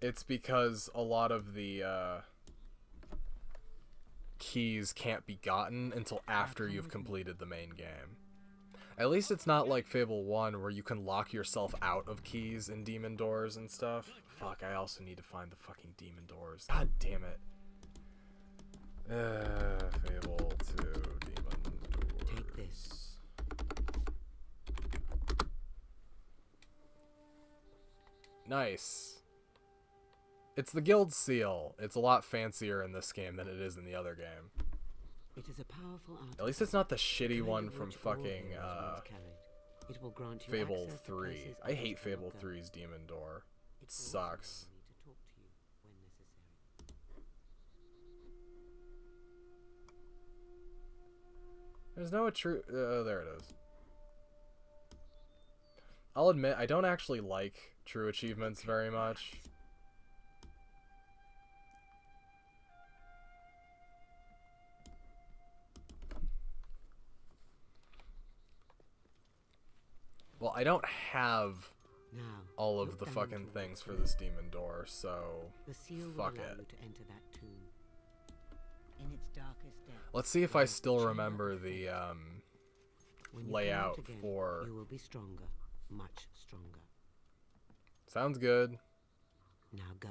It's because a lot of the keys can't be gotten until after you've completed the main game. At least it's not like Fable 1 where you can lock yourself out of keys in demon doors and stuff. Fuck, I also need to find the fucking demon doors. God damn it. Fable 2 demon doors. Take this. Nice. It's the guild seal. It's a lot fancier in this game than it is in the other game. It is a powerful artifact. At least it's not the shitty one from fucking it will grant you Fable access to 3. places I hate others Fable cannot go. 3's demon door. It It will sucks. allow me to talk to you when necessary. There's no true. There it is. I'll admit, I don't actually like true achievements very much. Well, I don't have Now, all of look the down fucking towards things for the this demon door, so The seal fuck will allow it. you to enter that tomb. In its darkest depths. Let's see if I still remember the When you come layout out again, for... you will be stronger, much stronger. Sounds good. Now go.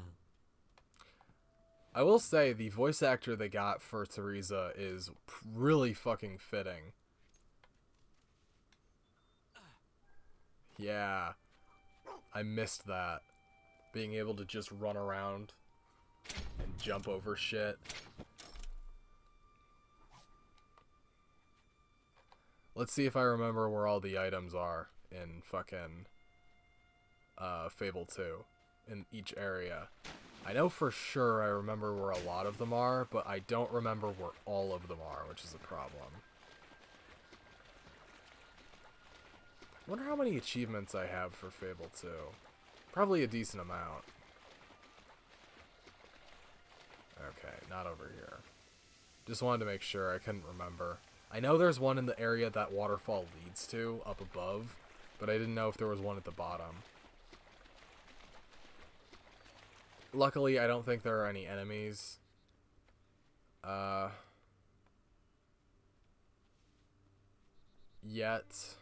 I will say the voice actor they got for Teresa is really fucking fitting. Yeah. I missed that. Being able to just run around and jump over shit. Let's see if I remember where all the items are in fucking Fable 2 in each area. I know for sure I remember where a lot of them are, but I don't remember where all of them are, which is a problem. I wonder how many achievements I have for Fable 2. Probably a decent amount. Okay, not over here. Just wanted to make sure, I couldn't remember. I know there's one in the area that waterfall leads to, up above, but I didn't know if there was one at the bottom. Luckily, I don't think there are any enemies. yet.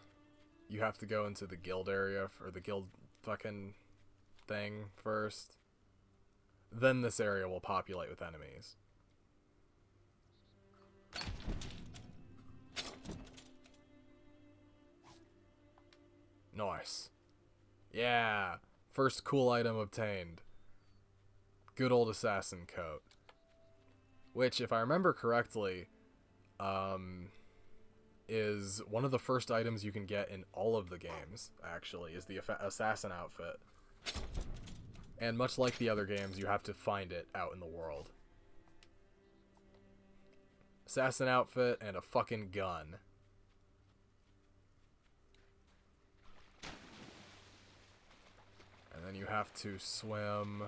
You have to go into the guild area, or the guild fucking thing first. Then this area will populate with enemies. Nice. Yeah! First cool item obtained. Good old assassin coat. Which, if I remember correctly, is one of the first items you can get in all of the games, actually, is the assassin outfit. And much like the other games, you have to find it out in the world. Assassin outfit and a fucking gun. And then you have to swim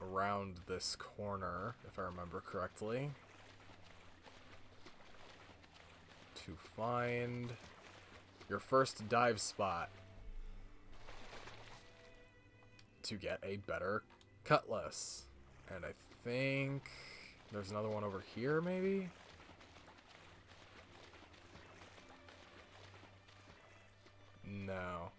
around this corner, if I remember correctly, to find your first dive spot to get a better cutlass. And I think there's another one over here, maybe? No.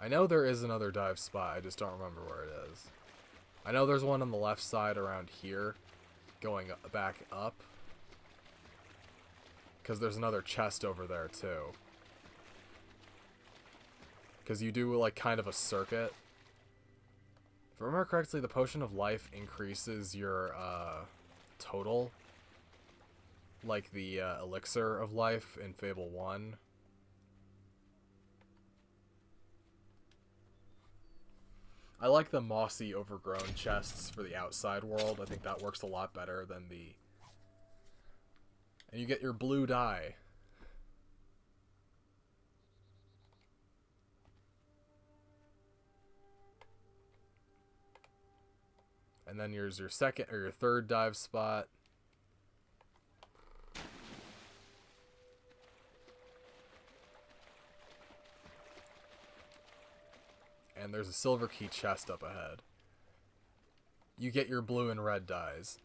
I know there is another dive spot, I just don't remember where it is. I know there's one on the left side around here, going back up. Because there's another chest over there, too. Because you do, like, kind of a circuit. If I remember correctly, the Potion of Life increases your, total. Like the, Elixir of Life in Fable 1. I like the mossy, overgrown chests for the outside world. I think that works a lot better than the... And you get your blue dye. And then here's your second or your third dive spot. And there's a silver key chest up ahead. You get your blue and red dyes.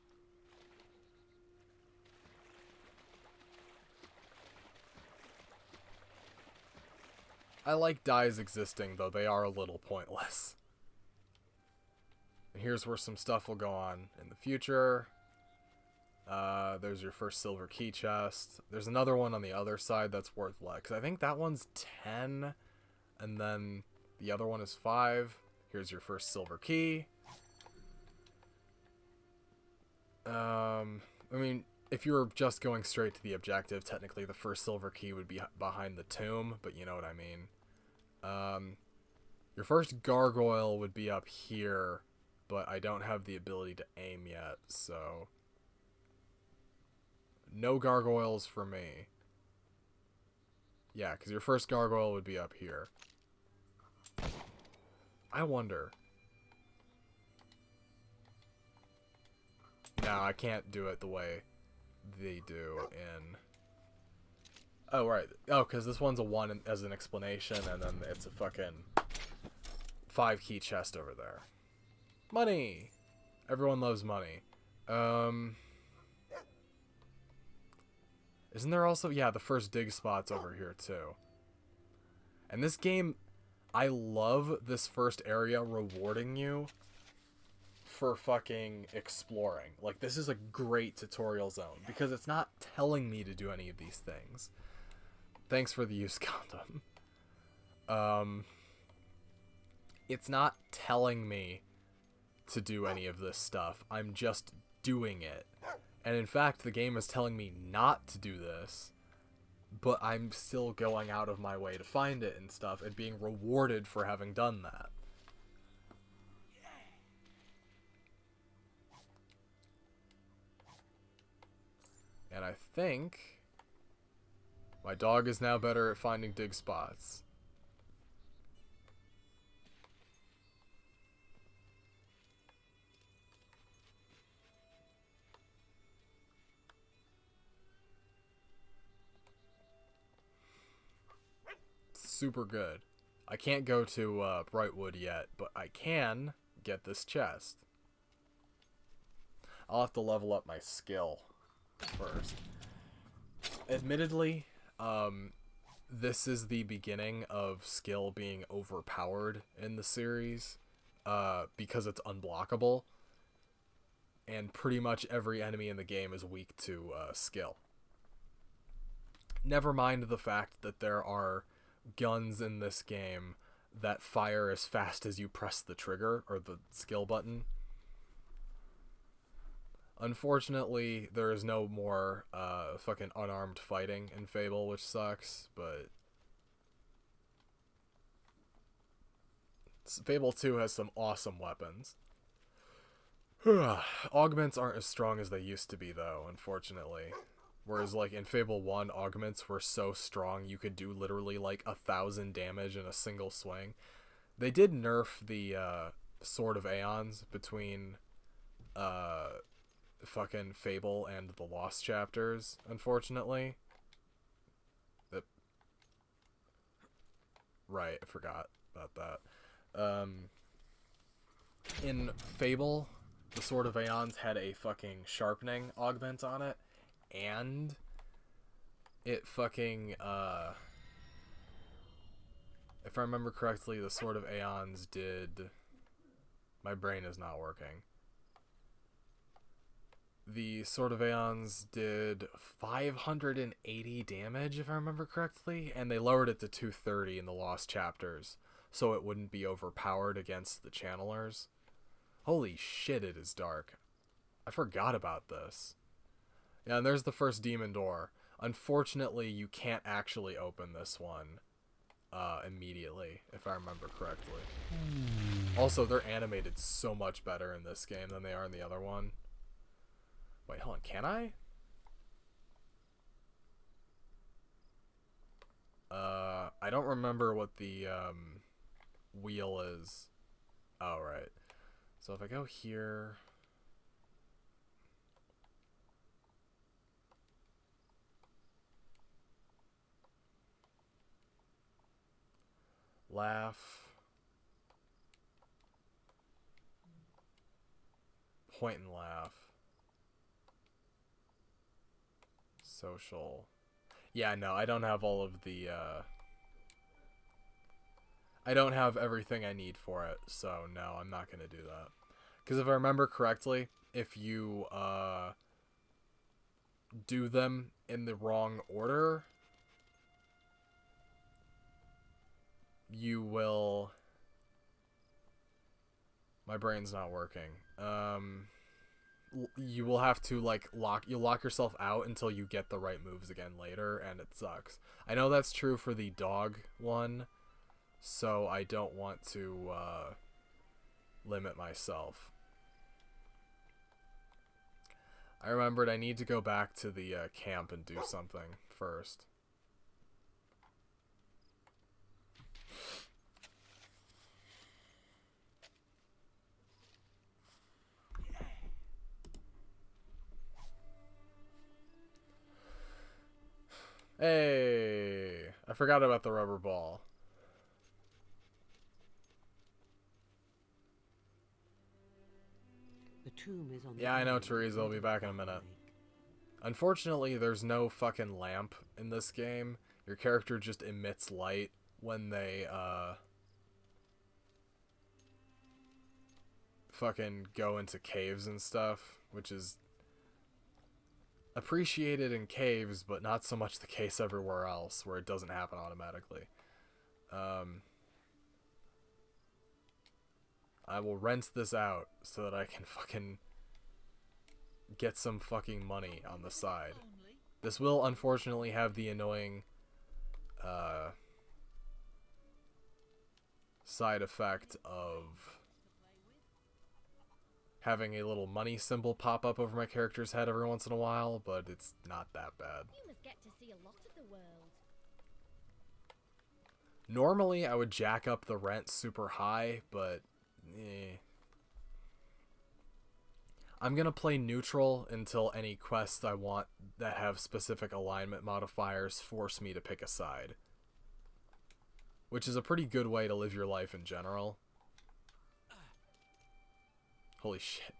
I like dyes existing, though they are a little pointless. And here's where some stuff will go on in the future. There's your first silver key chest. There's another one on the other side that's worth less. 'Cause I think that one's 10, and then the other one is 5. Here's your first silver key. I mean, if you were just going straight to the objective, technically the first silver key would be behind the tomb, but you know what I mean. Your first gargoyle would be up here, but I don't have the ability to aim yet, so... No gargoyles for me. Yeah, because your first gargoyle would be up here. I wonder. No, I can't do it the way they do in... Oh, right. Oh, because this one's a 1 as an explanation, and then it's a fucking 5 key chest over there. Money! Everyone loves money. Isn't there also... Yeah, the first dig spot's over here, too. And this game... I love this first area rewarding you for fucking exploring. Like, this is a great tutorial zone, because it's not telling me to do any of these things. Thanks for the use condom. It's not telling me to do any of this stuff. I'm just doing it. And in fact, the game is telling me not to do this, but I'm still going out of my way to find it and stuff, and being rewarded for having done that. And I think my dog is now better at finding dig spots. Super good. I can't go to Brightwood yet, but I can get this chest. I'll have to level up my skill first. Admittedly, this is the beginning of skill being overpowered in the series, because it's unblockable, and pretty much every enemy in the game is weak to skill. Never mind the fact that there are guns in this game that fire as fast as you press the trigger or the skill button. Unfortunately, there is no more fucking unarmed fighting in Fable, which sucks, but Fable 2 has some awesome weapons. Augments aren't as strong as they used to be, though, unfortunately. Whereas, like, in Fable 1, augments were so strong you could do literally, like, 1,000 damage in a single swing. They did nerf the Sword of Aeons between fucking Fable and the Lost chapters, unfortunately. Right, I forgot about that. In Fable, the Sword of Aeons had a fucking sharpening augment on it, and it fucking, if I remember correctly, the Sword of Aeons did... My brain is not working. The Sword of Aeons did 580 damage, if I remember correctly, and they lowered it to 230 in the Lost chapters, so it wouldn't be overpowered against the channelers. Holy shit, it is dark. I forgot about this. Yeah, and there's the first demon door. Unfortunately, you can't actually open this one immediately, if I remember correctly. Also, they're animated so much better in this game than they are in the other one. Wait, hold on, can I? I don't remember what the wheel is. Oh, right. So if I go here... Laugh. Point and laugh. Social. Yeah, no, I don't have all of the, I don't have everything I need for it, so no, I'm not gonna do that. Because if I remember correctly, if you, do them in the wrong order, you will... My brain's not working. You will have to, like, you'll lock yourself out until you get the right moves again later, and it sucks. I know that's true for the dog one, so I don't want to, limit myself. I remembered I need to go back to the, camp and do something first. Hey, I forgot about the rubber ball. The tomb is on Yeah, I know, Teresa. I'll be back in a minute. Unfortunately, there's no fucking lamp in this game. Your character just emits light when they, fucking go into caves and stuff, which is appreciated in caves, but not so much the case everywhere else, where it doesn't happen automatically. I will rent this out so that I can fucking get some fucking money on the side. This will unfortunately have the annoying side effect of having a little money symbol pop up over my character's head every once in a while, but it's not that bad. You must get to see a lot of the world. Normally, I would jack up the rent super high, but I'm gonna play neutral until any quests I want that have specific alignment modifiers force me to pick a side. Which is a pretty good way to live your life in general. Holy shit.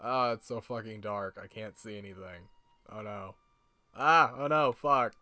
Ah, it's so fucking dark. I can't see anything. Oh no. Ah, oh no, fuck.